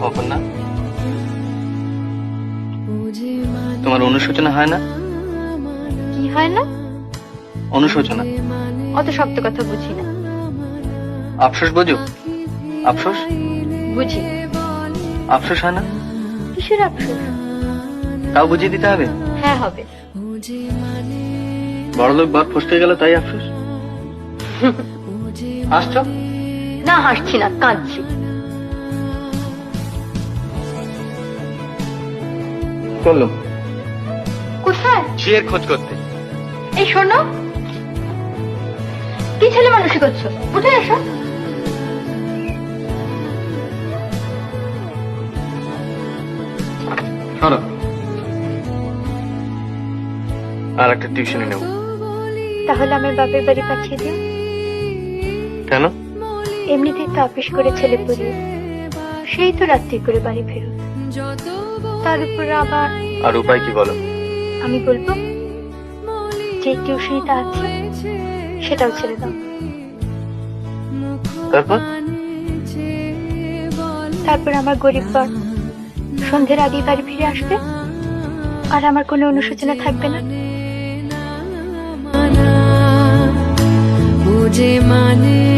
অপর্ণা, তোমার অনুশোচনা হয় না? কি হয় না? অনুশোচনা। অত শক্ত কথা বুঝি না। আফসোস বোঝো? আফসোস বুঝি। আফসোস হয় না? কিসের আফসোস? তাও বুঝিয়ে দিতে হবে? হ্যাঁ হবে। বড়লোক বাপ ফসকে গেল তাই আফসোস? হাসছো? না হাসছি না, কাঁদছি। চললো কোথায়? ঝিয়ের খোঁজ করতে। এই শোনো, কি ছেলে মানুষই করছো? উঠে এসো। সরো, আর একটা টিউশনে নেব। তাহলে আমার বাপের বাড়ি পাঠিয়ে দিও। কেন? এমনিতেই তো অফিস করে ছেলে পড়িয়ে, সেই তো রাত্রি করে বাড়ি ফেরো। তার উপর আবার আর উপায় কি বলো? আমি বলবো যে টিউশনিটা আছে সেটাও ছেড়ে দাও। তারপর? তারপর আমার গরিব বর সন্ধ্যের আগেই বাড়ি ফিরে আসবে, আর আমার কোনো অনুশোচনা থাকবে না। मुझे माने